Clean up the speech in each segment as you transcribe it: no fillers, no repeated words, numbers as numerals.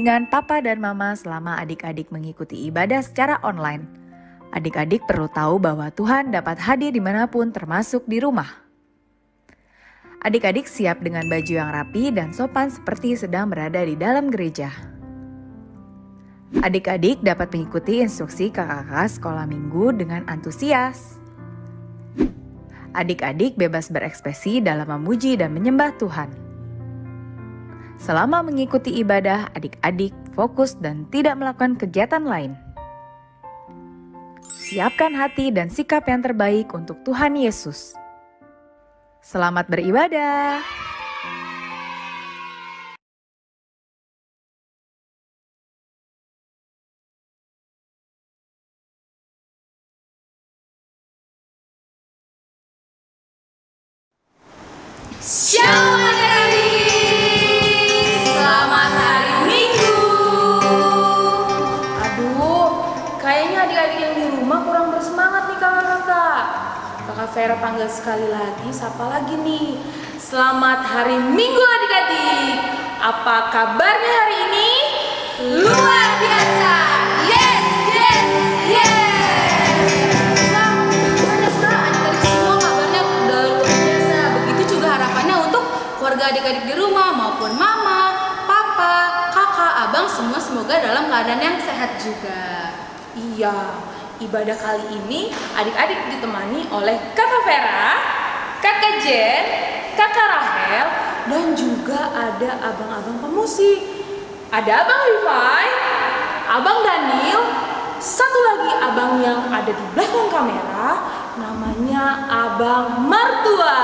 dengan papa dan mama selama adik-adik mengikuti ibadah secara online. Adik-adik perlu tahu bahwa Tuhan dapat hadir dimanapun termasuk di rumah. Adik-adik siap dengan baju yang rapi dan sopan seperti sedang berada di dalam gereja. Adik-adik dapat mengikuti instruksi kakak-kakak sekolah minggu dengan antusias. Adik-adik bebas berekspresi dalam memuji dan menyembah Tuhan. Selama mengikuti ibadah, adik-adik fokus dan tidak melakukan kegiatan lain. Siapkan hati dan sikap yang terbaik untuk Tuhan Yesus. Selamat beribadah. Shalom adik-adik, selamat hari Minggu. Aduh, kayaknya adik-adik yang di rumah kurang bersemangat nih kakak-kakak. Kakak Vera panggil sekali lagi, sapa lagi nih. Selamat hari Minggu adik-adik. Apa kabarnya hari ini? Luar biasa, yes, yes, yes. Nah, adik-adik semua kabarnya udah luar biasa. Begitu juga harapannya untuk keluarga adik-adik di rumah maupun mama, papa, kakak, abang semua semoga dalam keadaan yang sehat juga. Iya, ibadah kali ini adik-adik ditemani oleh kakak Vera, kakak Jen, kakak Rahel, dan juga ada abang-abang pemusik. Ada abang Levi, abang Daniel, satu lagi abang yang ada di belakang kamera, namanya abang Martua.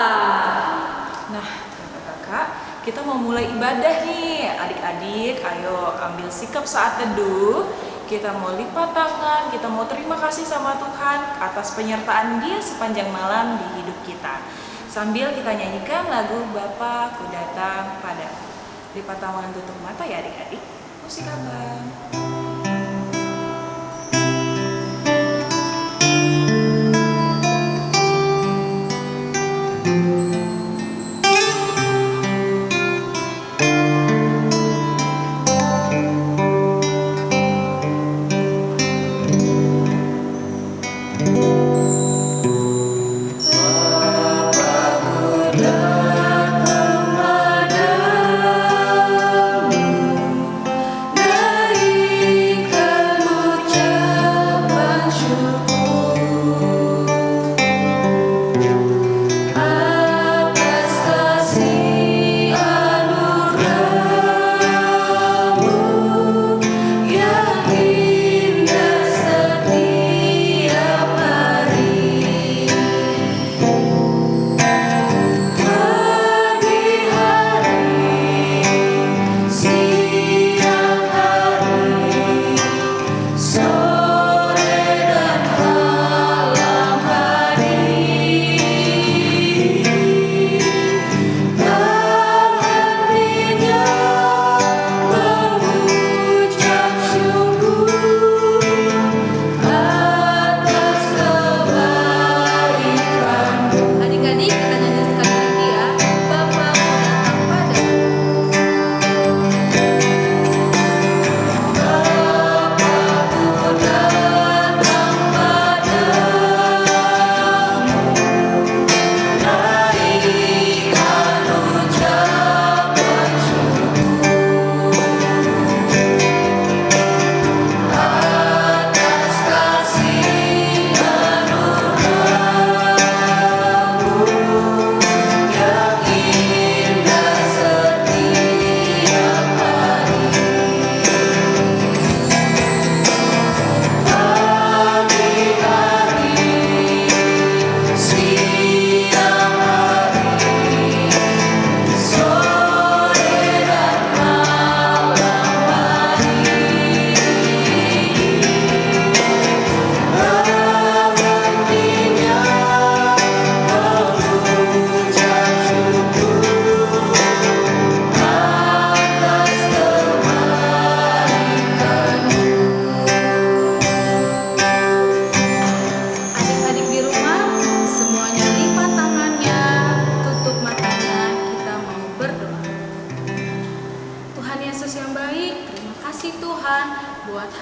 Nah, kakak-kakak, kita mau mulai ibadah nih. Adik-adik, ayo ambil sikap saat teduh. Kita mau lipat tangan, kita mau terima kasih sama Tuhan atas penyertaan Dia sepanjang malam di hidup kita. Sambil kita nyanyikan lagu Bapa Ku Datang Padamu. Lipat tangan, tutup mata ya adik-adik. Musik abang. Dari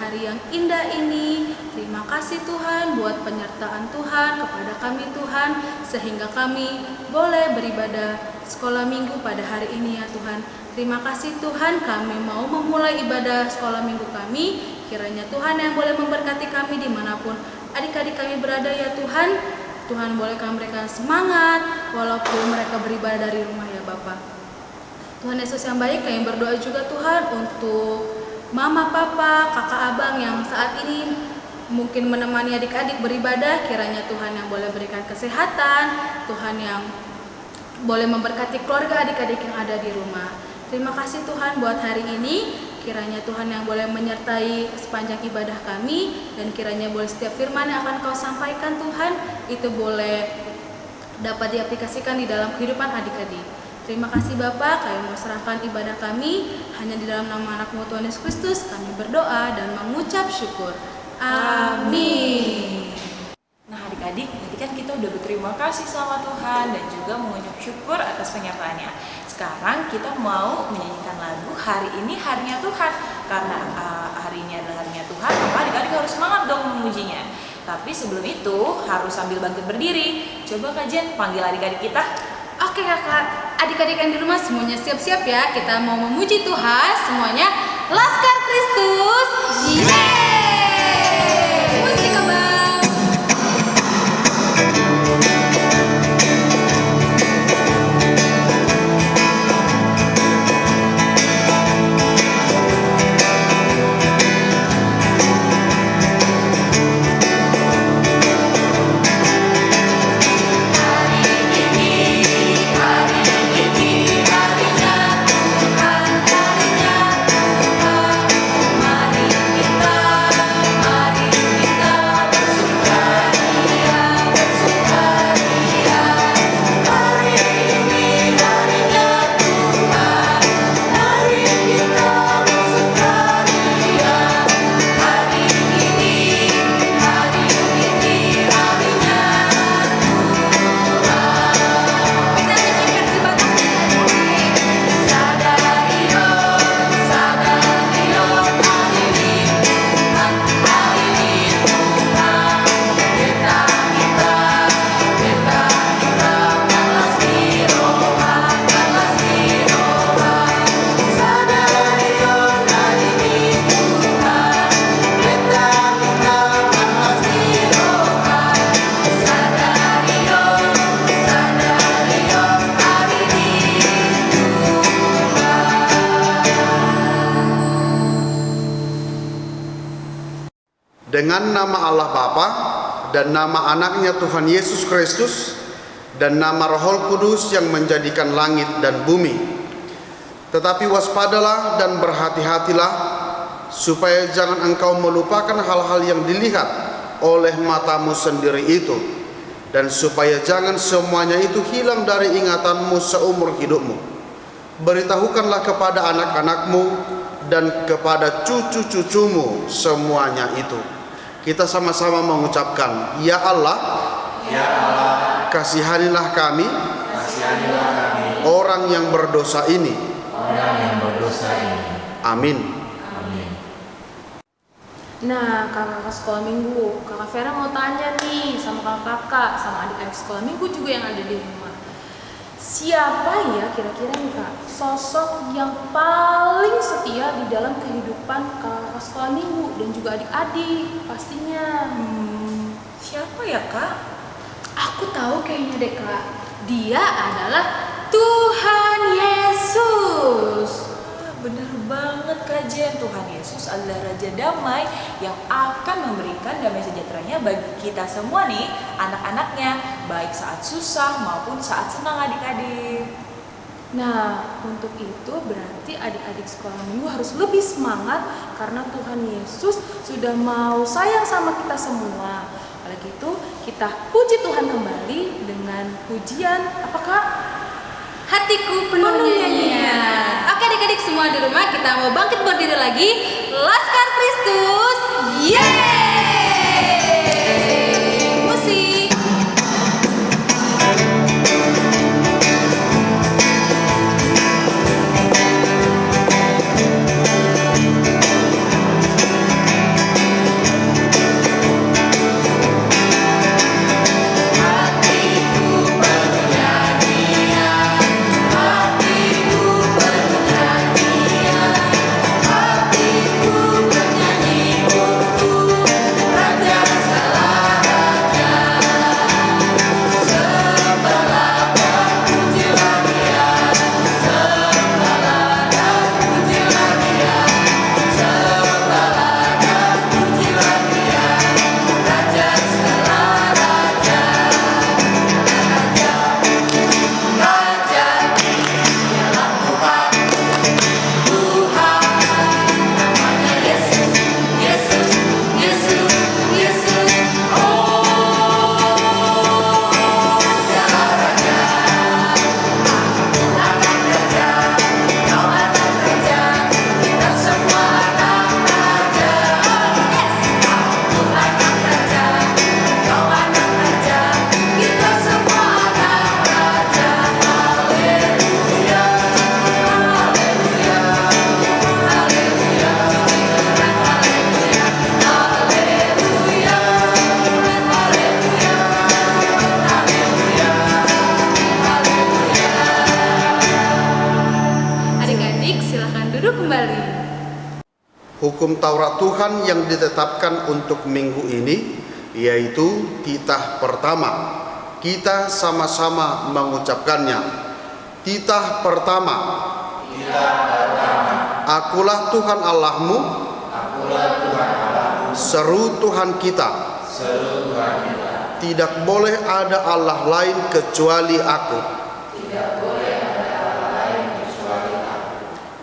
hari yang indah ini. Terima kasih Tuhan buat penyertaan Tuhan kepada kami Tuhan, sehingga kami boleh beribadah sekolah minggu pada hari ini ya Tuhan. Terima kasih Tuhan, kami mau memulai ibadah sekolah minggu kami. Kiranya Tuhan yang boleh memberkati kami dimanapun adik-adik kami berada ya Tuhan. Tuhan bolehkan mereka semangat walaupun mereka beribadah dari rumah ya Bapak. Tuhan Yesus yang baik, kami berdoa juga Tuhan untuk mama, papa, kakak, abang yang saat ini mungkin menemani adik-adik beribadah. Kiranya Tuhan yang boleh berikan kesehatan, Tuhan yang boleh memberkati keluarga adik-adik yang ada di rumah. Terima kasih Tuhan buat hari ini. Kiranya Tuhan yang boleh menyertai sepanjang ibadah kami, dan kiranya boleh setiap firman yang akan Kau sampaikan Tuhan, itu boleh dapat diaplikasikan di dalam kehidupan adik-adik. Terima kasih Bapak, kami mau serahkan ibadah kami hanya di dalam nama anak-Mu Tuhan Yesus Kristus. Kami berdoa dan mengucap syukur. Amin. Nah adik-adik, tadi kan kita udah berterima kasih sama Tuhan dan juga mengucap syukur atas penyertaannya. Sekarang kita mau menyanyikan lagu Hari Ini Harinya Tuhan. Karena hari ini adalah harinya Tuhan, maka adik-adik harus semangat dong memujinya. Tapi sebelum itu harus sambil bangkit berdiri. Coba Kak Jen panggil adik-adik kita. Oke kakak, adik-adik yang di rumah semuanya siap-siap ya. Kita mau memuji Tuhan semuanya. Laskar Kristus, yeay! Musik abang. Dengan nama Allah Bapa dan nama anaknya Tuhan Yesus Kristus dan nama Roh Kudus yang menjadikan langit dan bumi. Tetapi waspadalah dan berhati-hatilah supaya jangan engkau melupakan hal-hal yang dilihat oleh matamu sendiri itu, dan supaya jangan semuanya itu hilang dari ingatanmu seumur hidupmu. Beritahukanlah kepada anak-anakmu dan kepada cucu-cucumu semuanya itu. Kita sama-sama mengucapkan, Ya Allah, kasihanilah kami, orang yang berdosa ini. Amin. Nah, kakak sekolah minggu, kakak Vera mau tanya nih sama kakak, sama adik-adik sekolah minggu juga yang ada di rumah. Siapa ya kira-kira nih kak, sosok yang paling setia di dalam kehidupan kakak sekolah minggu dan juga adik-adik pastinya? Siapa ya Kak? Aku tahu kayaknya deh kak, dia adalah Tuhan Yesus. Benar banget Kak Jen, Tuhan Yesus adalah Raja Damai yang akan memberikan damai sejahteranya bagi kita semua nih, anak-anaknya, baik saat susah maupun saat senang adik-adik. Nah, untuk itu berarti adik-adik sekolah minggu harus lebih semangat karena Tuhan Yesus sudah mau sayang sama kita semua. Oleh itu, kita puji Tuhan kembali dengan pujian apakah? Hatiku penuh nyanyian. Oke adik-adik semua di rumah, kita mau bangkit berdiri lagi. Laskar Kristus, yeay! Musik. Hukum Taurat Tuhan yang ditetapkan untuk minggu ini yaitu titah pertama. Kita sama-sama mengucapkannya. Titah pertama. Akulah Tuhan Allahmu. Seru Tuhan kita. Tidak boleh ada Allah lain kecuali aku.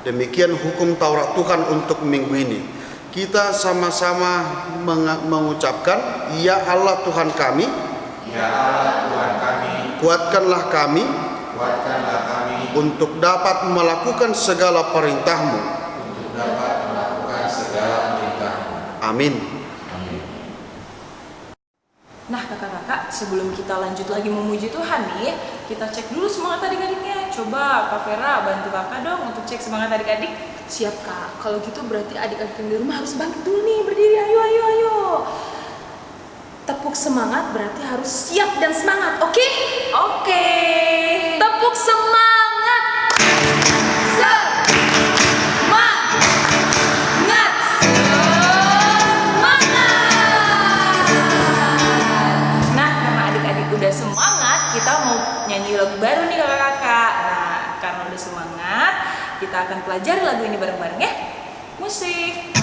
Demikian hukum Taurat Tuhan untuk minggu ini. Kita sama-sama mengucapkan, Ya Allah Tuhan kami, kuatkanlah kami, untuk dapat melakukan segala perintah-Mu. Amin. Nah kakak-kakak, sebelum kita lanjut lagi memuji Tuhan nih, kita cek dulu semangat adik-adiknya. Coba Kak Vera bantu kakak dong untuk cek semangat adik-adik. Siap Kak, kalau gitu berarti adik-adik yang di rumah harus bangkit dulu nih, berdiri, ayo. Tepuk semangat berarti harus siap dan semangat, oke? Oke. Tepuk semangat. Nah karena adik-adik udah semangat, kita mau nyanyi lagu baru nih kakak-kakak. Nah karena udah semangat, kita akan pelajari lagu ini bareng-bareng ya. Musik.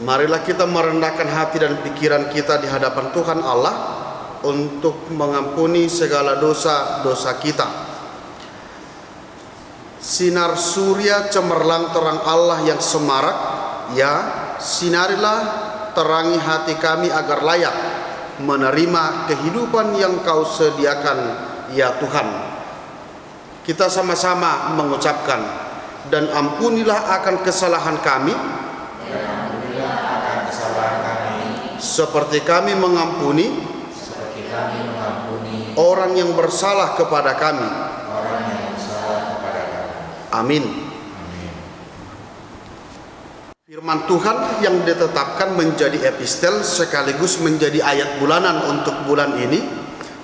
Marilah kita merendahkan hati dan pikiran kita di hadapan Tuhan Allah untuk mengampuni segala dosa-dosa kita. Sinar surya cemerlang terang Allah yang semarak, ya sinarilah terangi hati kami agar layak menerima kehidupan yang Kau sediakan, ya Tuhan. Kita sama-sama mengucapkan, dan ampunilah akan kesalahan kami, seperti kami mengampuni orang yang bersalah kepada kami. Amin. Firman Tuhan yang ditetapkan menjadi epistel sekaligus menjadi ayat bulanan untuk bulan ini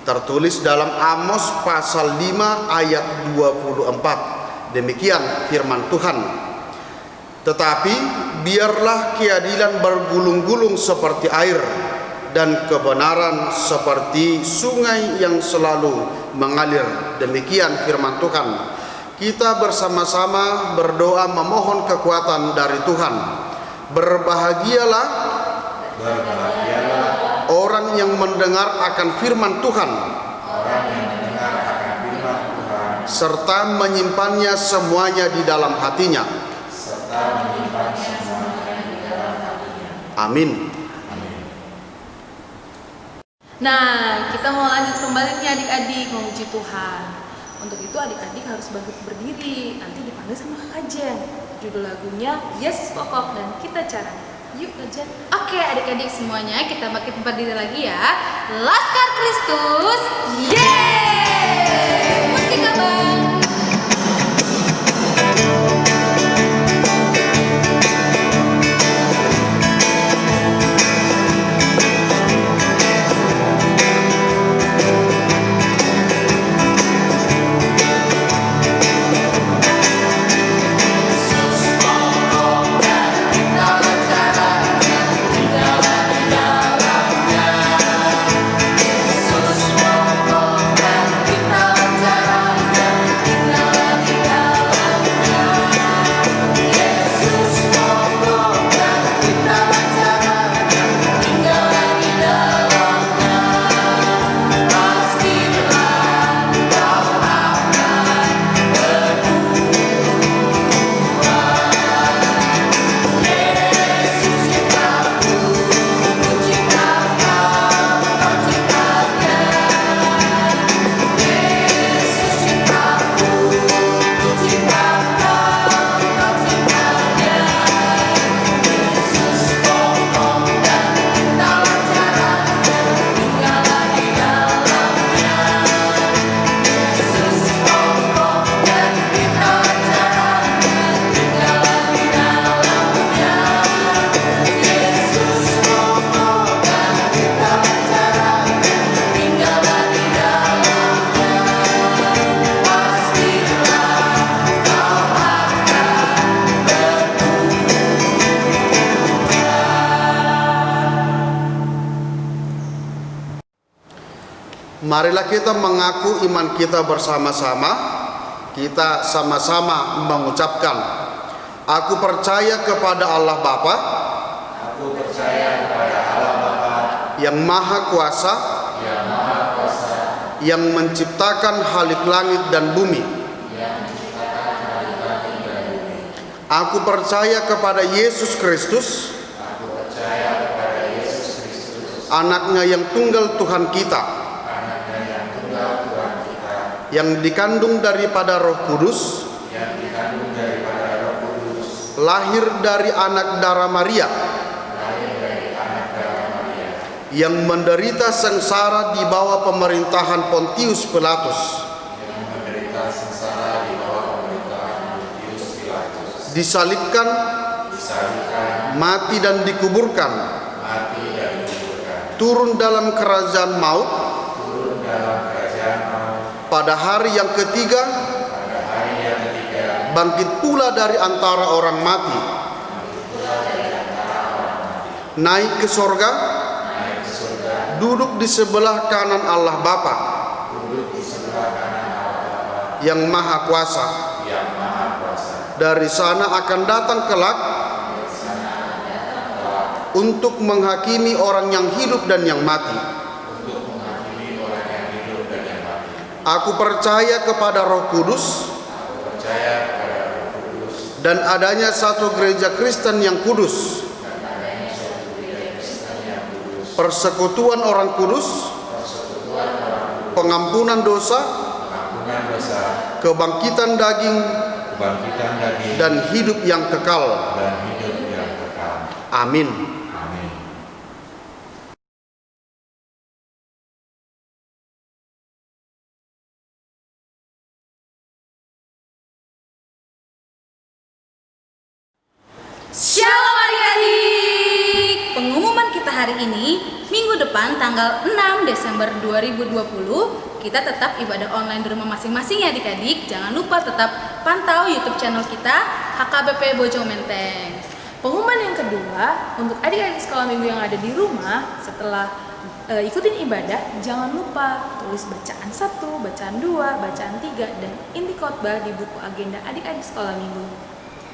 tertulis dalam Amos pasal 5 ayat 24. Demikian firman Tuhan. Tetapi biarlah keadilan bergulung-gulung seperti air dan kebenaran seperti sungai yang selalu mengalir. Demikian firman Tuhan. Kita bersama-sama berdoa memohon kekuatan dari Tuhan. Berbahagialah orang yang mendengar akan firman Tuhan, serta menyimpannya semuanya di dalam hatinya. Amin. Nah, kita mau lanjut kembali nih adik-adik memuji Tuhan. Untuk itu adik-adik harus bangkit berdiri. Nanti dipanggil sama Kak Jen. Judul lagunya Yesus Pokok dan Kita Caranya. Yuk Kak Jen. Oke adik-adik semuanya, kita bangkit berdiri lagi ya. Laskar Kristus, yeay! Musik abang. Marilah kita mengaku iman kita bersama-sama. Kita sama-sama mengucapkan, aku percaya kepada Allah Bapa, Aku percaya kepada Allah Bapa yang Maha Kuasa, yang Maha Kuasa, yang menciptakan halik langit dan bumi. Aku percaya kepada Yesus Kristus, Aku percaya kepada Yesus Kristus, anaknya yang tunggal Tuhan kita, anaknya yang tunggal Tuhan kita, yang dikandung daripada Roh Kudus, yang dikandung daripada Roh Kudus, lahir dari anak darah Maria, lahir dari anak darah Maria, yang menderita sengsara di bawah pemerintahan Pontius Pilatus, yang menderita sengsara di bawah pemerintahan Pontius Pilatus, disalibkan, disalibkan, mati dan dikuburkan, mati dan dikuburkan, turun dalam kerajaan maut, turun dalam kerajaan maut, pada hari yang ketiga, pada hari yang ketiga, bangkit pula dari antara orang mati, naik ke sorga, naik ke surga, duduk di sebelah kanan Allah Bapa, duduk di sebelah kanan Allah Bapa yang Maha Kuasa. yang Maha Kuasa. Dari sana akan datang kelak untuk menghakimi orang yang hidup dan yang mati. Untuk menghakimi orang yang hidup dan yang mati. Aku percaya kepada Roh Kudus Aku percaya kepada Roh Kudus dan adanya satu gereja Kristen yang kudus, dan adanya suatu gereja Kristen yang kudus, persekutuan orang kudus, persekutuan orang kudus, pengampunan dosa, pengampunan dosa, kebangkitan daging, kebangkitan daging, dan hidup yang kekal. dan hidup yang kekal. Amin. Amin. Shalom adik-adik. Pengumuman kita hari ini, minggu depan tanggal 6 Desember 2020, kita tetap ibadah online di rumah masing-masing ya adik-adik. Jangan lupa tetap pantau YouTube channel kita HKBP Bojong Menteng. Pengumuman yang kedua, untuk adik-adik sekolah minggu yang ada di rumah, setelah ikutin ibadah, jangan lupa tulis bacaan 1, bacaan 2, bacaan 3, dan inti khotbah di buku agenda adik-adik sekolah minggu.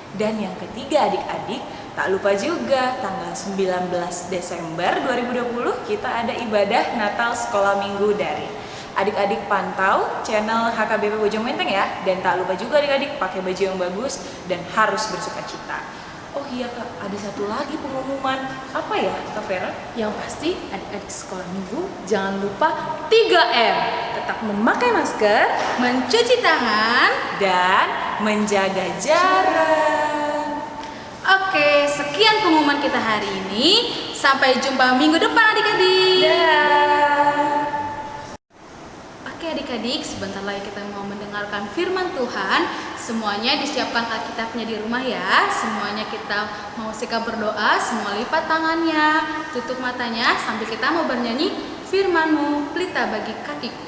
Dan yang ketiga adik-adik, tak lupa juga tanggal 19 Desember 2020 kita ada ibadah Natal Sekolah Minggu Daring. Adik-adik pantau channel HKBP Bojong Menteng ya. Dan tak lupa juga adik-adik pakai baju yang bagus dan harus bersuka cita. Oh iya Kak, ada satu lagi pengumuman. Apa ya Kak Vera? Yang pasti adik-adik sekolah minggu jangan lupa 3M. Tetap memakai masker, Mencuci tangan. Dan menjaga jarak. Oke, sekian pengumuman kita hari ini. Sampai jumpa minggu depan adik-adik. Oke adik-adik, sebentar lagi kita mau mendengarkan firman Tuhan. Semuanya disiapkan Alkitabnya di rumah ya. Semuanya kita mau sikap berdoa, semua lipat tangannya, tutup matanya sambil kita mau bernyanyi firman-Mu pelita bagi kakiku.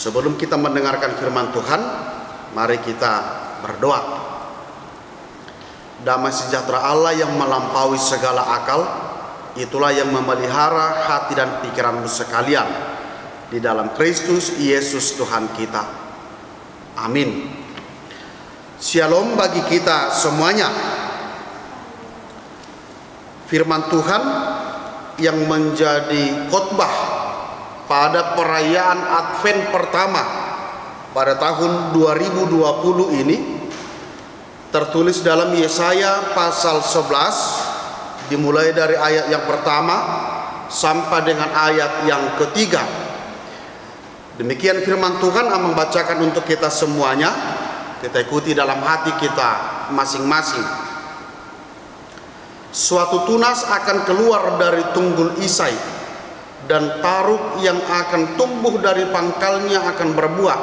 Sebelum kita mendengarkan firman Tuhan, mari kita berdoa. Damai sejahtera Allah yang melampaui segala akal, itulah yang memelihara hati dan pikiranmu sekalian di dalam Kristus Yesus Tuhan kita. Amin. Shalom bagi kita semuanya. Firman Tuhan yang menjadi khotbah pada perayaan Advent pertama pada tahun 2020 ini tertulis dalam Yesaya pasal 11 dimulai dari ayat yang pertama sampai dengan ayat yang ketiga. Demikian firman Tuhan yang membacakan untuk kita semuanya. Kita ikuti dalam hati kita masing-masing. Suatu tunas akan keluar dari tunggul Isai, dan taruk yang akan tumbuh dari pangkalnya akan berbuah.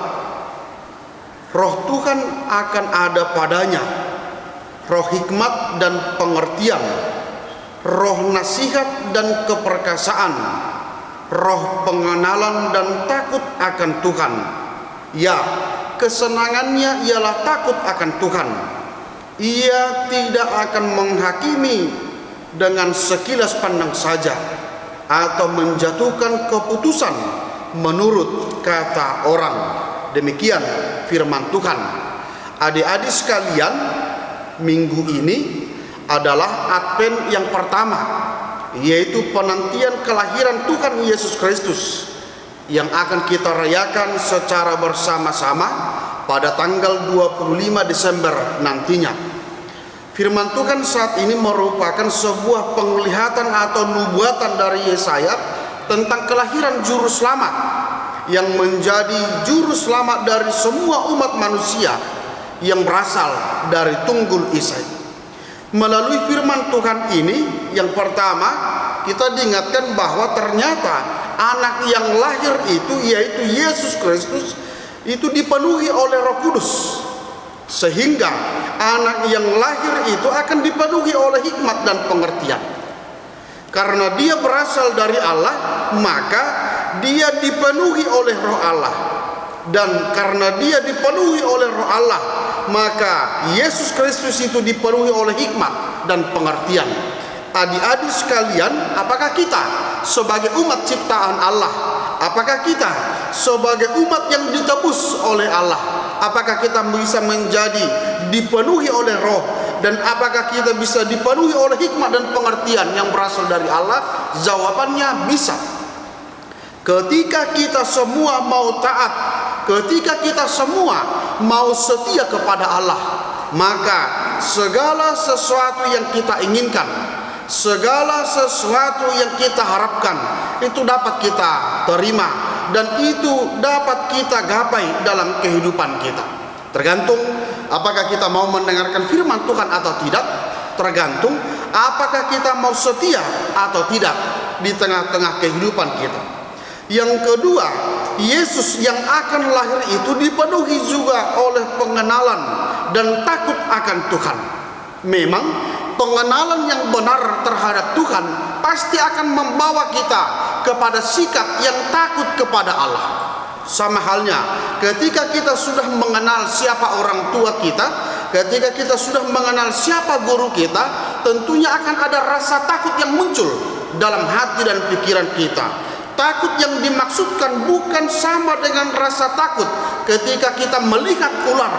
Roh Tuhan akan ada padanya, roh hikmat dan pengertian, roh nasihat dan keperkasaan, roh pengenalan dan takut akan Tuhan. Ya, kesenangannya ialah takut akan Tuhan. Ia tidak akan menghakimi dengan sekilas pandang saja, atau menjatuhkan keputusan menurut kata orang. Demikian firman Tuhan. Adik-adik sekalian, minggu ini adalah Advent yang pertama, yaitu penantian kelahiran Tuhan Yesus Kristus yang akan kita rayakan secara bersama-sama pada tanggal 25 Desember nantinya. Firman Tuhan saat ini merupakan sebuah penglihatan atau nubuatan dari Yesaya tentang kelahiran juru selamat yang menjadi juru selamat dari semua umat manusia yang berasal dari tunggul Isai. Melalui firman Tuhan ini, yang pertama kita diingatkan bahwa ternyata anak yang lahir itu, yaitu Yesus Kristus, itu dipenuhi oleh Roh Kudus, sehingga anak yang lahir itu akan dipenuhi oleh hikmat dan pengertian. Karena dia berasal dari Allah, maka dia dipenuhi oleh Roh Allah. Dan karena dia dipenuhi oleh Roh Allah, maka Yesus Kristus itu dipenuhi oleh hikmat dan pengertian. Adik-adik sekalian, apakah kita sebagai umat ciptaan Allah, apakah kita sebagai umat yang ditebus oleh Allah, apakah kita bisa menjadi dipenuhi oleh Roh, dan apakah kita bisa dipenuhi oleh hikmat dan pengertian yang berasal dari Allah? Jawabannya bisa. Ketika kita semua mau taat, ketika kita semua mau setia kepada Allah, maka segala sesuatu yang kita inginkan, segala sesuatu yang kita harapkan, itu dapat kita terima dan itu dapat kita gapai dalam kehidupan kita. Tergantung apakah kita mau mendengarkan firman Tuhan atau tidak, tergantung apakah kita mau setia atau tidak di tengah-tengah kehidupan kita. Yang kedua, Yesus yang akan lahir itu dipenuhi juga oleh pengenalan dan takut akan Tuhan. Memang pengenalan yang benar terhadap Tuhan pasti akan membawa kita kepada sikap yang takut kepada Allah. Sama halnya ketika kita sudah mengenal siapa orang tua kita, ketika kita sudah mengenal siapa guru kita, tentunya akan ada rasa takut yang muncul dalam hati dan pikiran kita. Takut yang dimaksudkan bukan sama dengan rasa takut ketika kita melihat ular.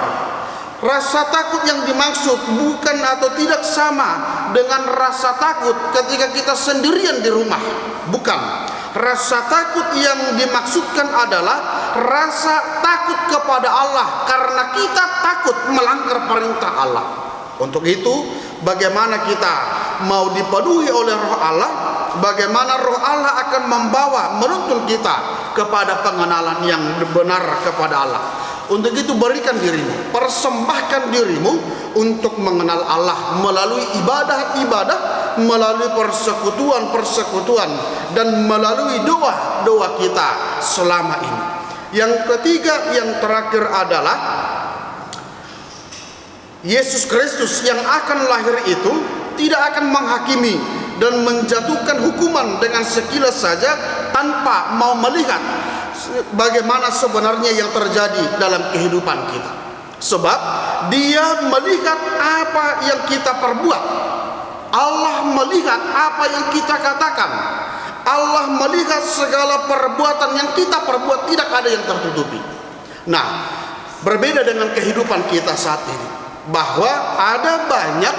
Rasa takut yang dimaksud bukan atau tidak sama dengan rasa takut ketika kita sendirian di rumah. Bukan. Rasa takut yang dimaksudkan adalah rasa takut kepada Allah karena kita takut melanggar perintah Allah. Untuk itu, bagaimana kita mau dipenuhi oleh Roh Allah? Bagaimana Roh Allah akan membawa, menuntun kita kepada pengenalan yang benar kepada Allah. Untuk itu berikan dirimu, persembahkan dirimu untuk mengenal Allah melalui ibadah-ibadah, melalui persekutuan-persekutuan, dan melalui doa-doa kita selama ini. Yang ketiga, yang terakhir adalah Yesus Kristus yang akan lahir itu tidak akan menghakimi dan menjatuhkan hukuman dengan sekilas saja tanpa mau melihat bagaimana sebenarnya yang terjadi dalam kehidupan kita. Sebab Dia melihat apa yang kita perbuat. Allah melihat apa yang kita katakan. Allah melihat segala perbuatan yang kita perbuat, tidak ada yang tertutupi. Nah, berbeda dengan kehidupan kita saat ini, bahwa ada banyak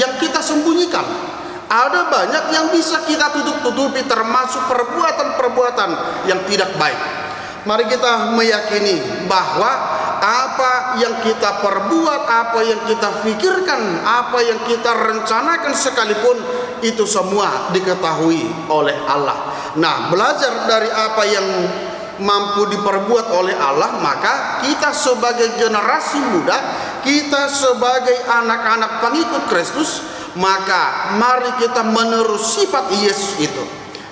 yang kita sembunyikan, ada banyak yang bisa kita tutup-tutupi, termasuk perbuatan-perbuatan yang tidak baik. Mari kita meyakini bahwa apa yang kita perbuat, apa yang kita pikirkan, apa yang kita rencanakan sekalipun, itu semua diketahui oleh Allah. Nah, belajar dari apa yang mampu diperbuat oleh Allah, maka kita sebagai generasi muda, kita sebagai anak-anak pengikut Kristus, maka mari kita menerus sifat Yesus itu.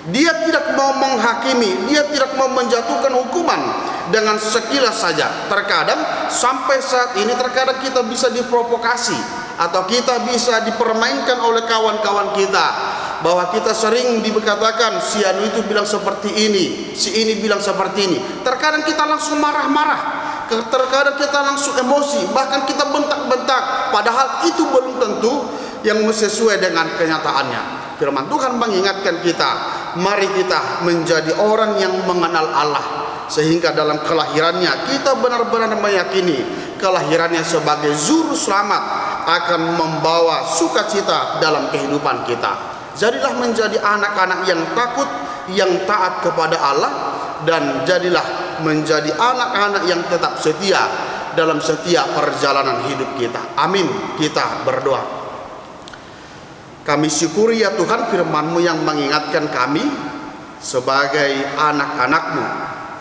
Dia tidak mau menghakimi, Dia tidak mau menjatuhkan hukuman dengan sekilas saja. Terkadang sampai saat ini terkadang kita bisa diprovokasi atau kita bisa dipermainkan oleh kawan-kawan kita, bahwa kita sering dikatakan si anu itu bilang seperti ini, si ini bilang seperti ini. Terkadang kita langsung marah-marah, terkadang kita langsung emosi, bahkan kita bentak-bentak, padahal itu belum tentu yang sesuai dengan kenyataannya. Firman Tuhan mengingatkan kita, mari kita menjadi orang yang mengenal Allah, sehingga dalam kelahirannya kita benar-benar meyakini kelahirannya sebagai juru selamat akan membawa sukacita dalam kehidupan kita. Jadilah menjadi anak-anak yang takut, yang taat kepada Allah, dan jadilah menjadi anak-anak yang tetap setia dalam setiap perjalanan hidup kita. Amin. Kita berdoa. Kami syukuri ya Tuhan, firman-Mu yang mengingatkan kami sebagai anak-anak-Mu,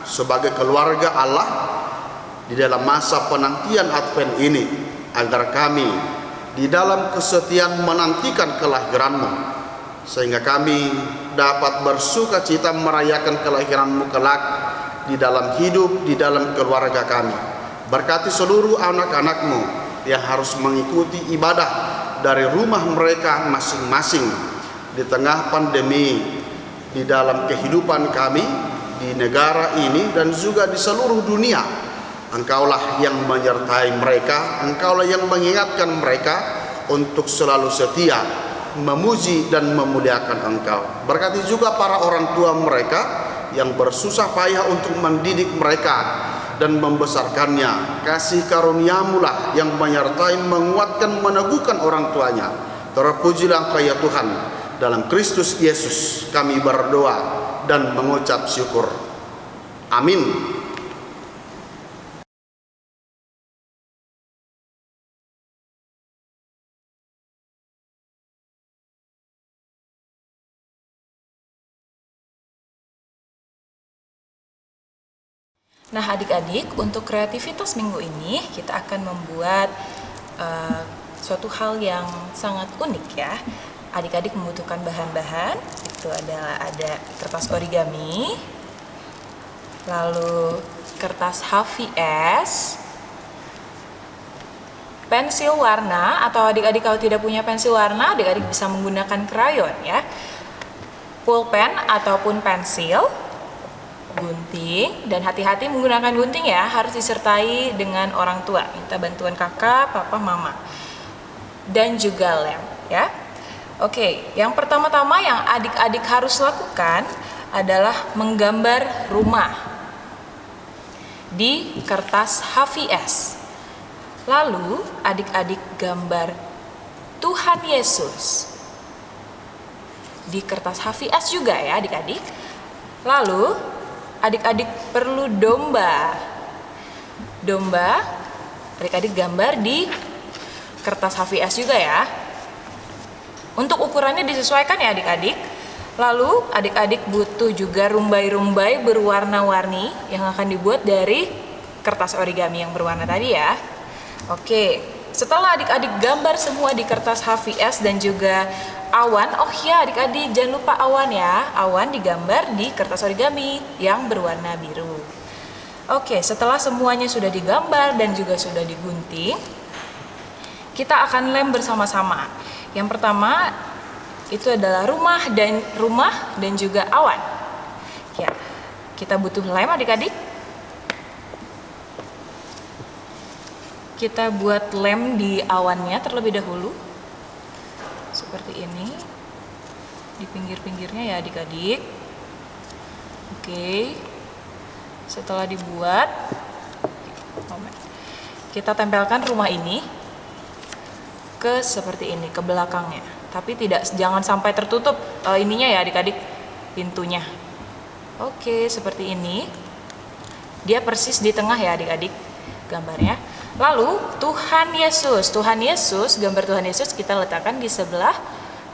sebagai keluarga Allah di dalam masa penantian Advent ini, agar kami di dalam kesetiaan menantikan kelahiran-Mu, sehingga kami dapat bersuka cita merayakan kelahiran-Mu kelak di dalam hidup, di dalam keluarga kami. Berkati seluruh anak-anak-Mu yang harus mengikuti ibadah dari rumah mereka masing-masing di tengah pandemi, di dalam kehidupan kami di negara ini dan juga di seluruh dunia. Engkaulah yang menyertai mereka, Engkaulah yang mengingatkan mereka untuk selalu setia memuji dan memuliakan Engkau. Berkati juga para orang tua mereka yang bersusah payah untuk mendidik mereka dan membesarkannya. Kasih karunia-Mu lah yang menyertai, menguatkan, meneguhkan orang tuanya. Terpujilah Engkau ya Tuhan. Dalam Kristus Yesus kami berdoa dan mengucap syukur. Amin. Nah adik-adik, untuk kreativitas minggu ini kita akan membuat suatu hal yang sangat unik ya. Adik-adik membutuhkan bahan-bahan, itu adalah ada kertas origami, lalu kertas HVS, pensil warna, atau adik-adik kalau tidak punya pensil warna, adik-adik bisa menggunakan krayon ya, pulpen ataupun pensil, gunting, dan hati-hati menggunakan gunting ya, harus disertai dengan orang tua, minta bantuan kakak, papa, mama, dan juga lem ya. Oke, yang pertama-tama yang adik-adik harus lakukan adalah menggambar rumah di kertas HVS. Lalu adik-adik gambar Tuhan Yesus di kertas HVS juga ya adik-adik. Lalu adik-adik perlu domba. Domba adik-adik gambar di kertas HVS juga ya. Untuk ukurannya disesuaikan ya adik-adik. Lalu adik-adik butuh juga rumbai-rumbai berwarna-warni yang akan dibuat dari kertas origami yang berwarna tadi ya. Oke, setelah adik-adik gambar semua di kertas HVS dan juga awan, oh ya adik-adik jangan lupa awan ya. Awan digambar di kertas origami yang berwarna biru. Oke, setelah semuanya sudah digambar dan juga sudah digunting, kita akan lem bersama-sama. Yang pertama itu adalah rumah dan juga awan. Ya, kita butuh lem adik-adik. Kita buat lem di awannya terlebih dahulu. Seperti ini. Di pinggir-pinggirnya ya adik-adik. Oke. Setelah dibuat, kita tempelkan rumah ini ke seperti ini, ke belakangnya. Tapi jangan sampai tertutup ininya ya adik-adik, pintunya. Oke, seperti ini. Dia persis di tengah ya adik-adik gambarnya. Lalu Tuhan Yesus, gambar Tuhan Yesus kita letakkan di sebelah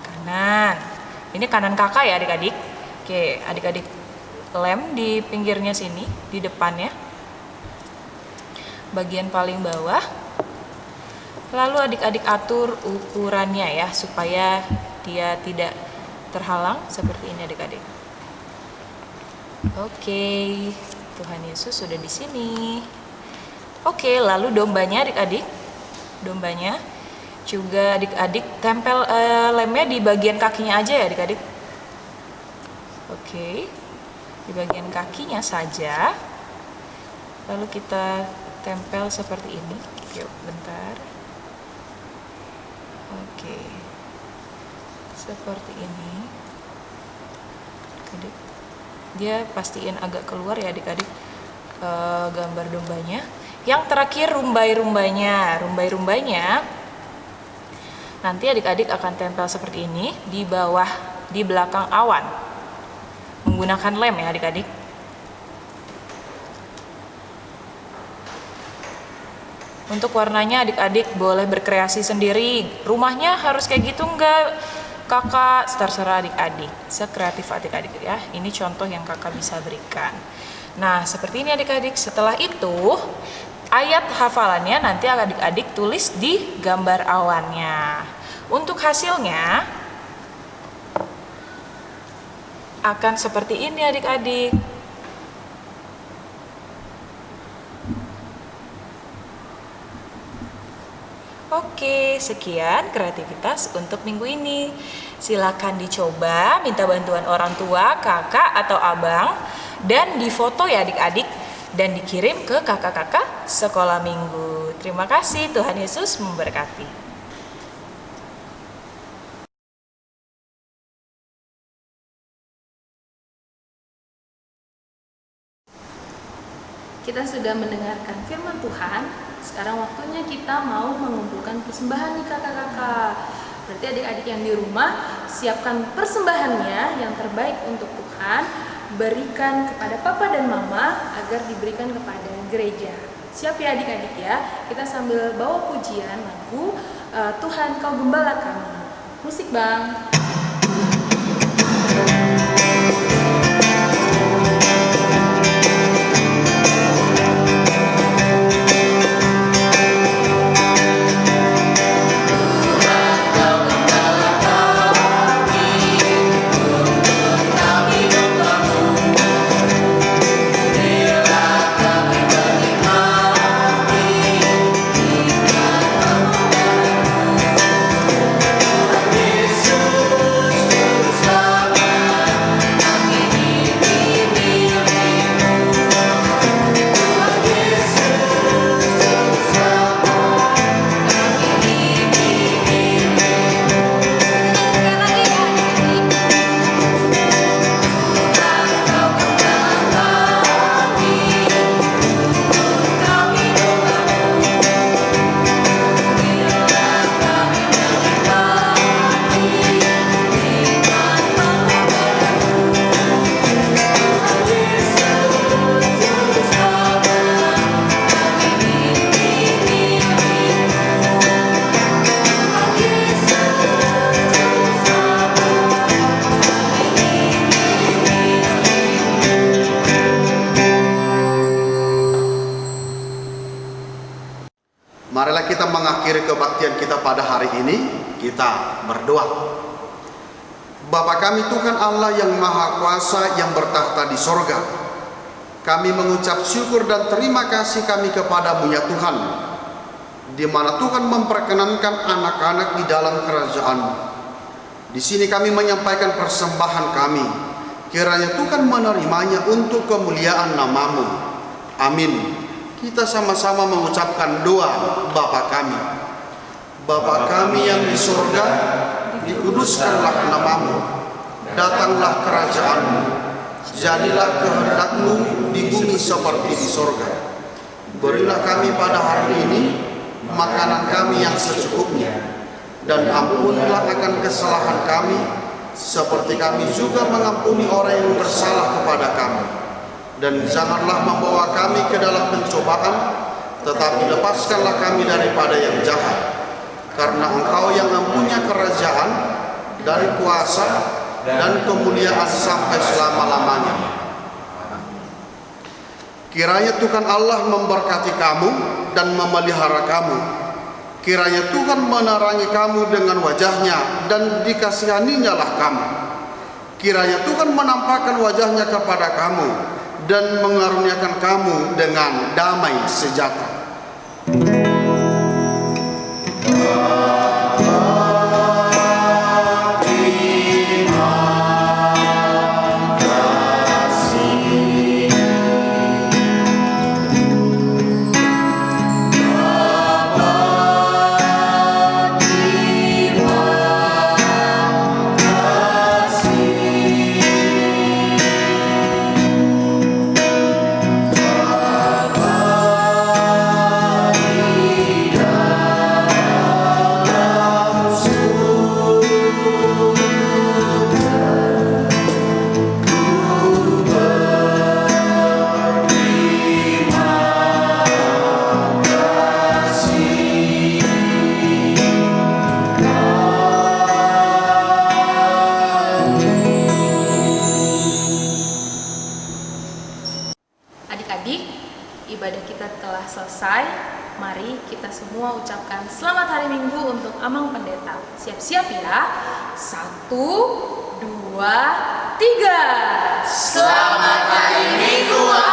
kanan. Ini kanan kakak ya adik-adik. Oke, adik-adik lem di pinggirnya sini, di depannya. Bagian paling bawah. Lalu adik-adik atur ukurannya ya, supaya dia tidak terhalang seperti ini adik-adik. Oke, Tuhan Yesus sudah di sini. Oke, lalu dombanya adik-adik. Dombanya juga adik-adik tempel lemnya di bagian kakinya aja ya adik-adik. Oke, di bagian kakinya saja. Lalu kita tempel seperti ini. Yuk, bentar. Oke, seperti ini. Adik, dia pastiin agak keluar ya adik-adik gambar dombanya. Yang terakhir rumbai-rumbainya. Rumbai-rumbainya nanti adik-adik akan tempel seperti ini di bawah, di belakang awan. Menggunakan lem ya adik-adik. Untuk warnanya adik-adik boleh berkreasi sendiri. Rumahnya harus kayak gitu enggak? Kakak, terserah adik-adik. Sekreatif adik-adik ya. Ini contoh yang kakak bisa berikan. Nah, seperti ini adik-adik. Setelah itu, ayat hafalannya nanti adik-adik tulis di gambar awannya. Untuk hasilnya akan seperti ini adik-adik. Oke, sekian kreativitas untuk minggu ini. Silakan dicoba, minta bantuan orang tua, kakak atau abang, dan difoto ya adik-adik, dan dikirim ke kakak-kakak sekolah minggu. Terima kasih, Tuhan Yesus memberkati. Kita sudah mendengarkan firman Tuhan. Sekarang waktunya kita mau mengumpulkan persembahan nih kakak-kakak. Berarti adik-adik yang di rumah, siapkan persembahannya yang terbaik untuk Tuhan. Berikan kepada papa dan mama agar diberikan kepada gereja. Siap ya adik-adik ya. Kita sambil bawa pujian lagu Tuhan Kau Gembala Kami. Musik bang. Marilah kita mengakhiri kebaktian kita pada hari ini. Kita berdoa. Bapa kami Tuhan Allah yang Maha Kuasa yang bertahta di sorga, kami mengucap syukur dan terima kasih kami kepadamu ya Tuhan, di mana Tuhan memperkenankan anak-anak di dalam kerajaan. Di sini kami menyampaikan persembahan kami. Kiranya Tuhan menerimanya untuk kemuliaan nama-Mu. Amin. Kita sama-sama mengucapkan doa Bapa kami. Bapa kami yang di surga, dikuduskanlah nama-Mu. Datanglah kerajaan-Mu. Jadilah kehendak-Mu di bumi seperti di surga. Berilah kami pada hari ini makanan kami yang secukupnya. Dan ampunilah akan kesalahan kami, seperti kami juga mengampuni orang yang bersalah kepada kami. Dan janganlah membawa kami ke dalam pencobaan, tetapi lepaskanlah kami daripada yang jahat. Karena Engkau yang mempunyai kerajaan dan kuasa dan kemuliaan sampai selama-lamanya. Kiranya Tuhan Allah memberkati kamu dan memelihara kamu. Kiranya Tuhan menerangi kamu dengan wajah-Nya dan dikasihaninya-lah kamu. Kiranya Tuhan menampakkan wajah-Nya kepada kamu dan mengaruniakan kamu dengan damai sejahtera. Adik-adik, ibadah kita telah selesai. Mari kita semua ucapkan selamat hari Minggu untuk Amang Pendeta. Siap-siap ya. 1, 2, 3. Selamat hari Minggu.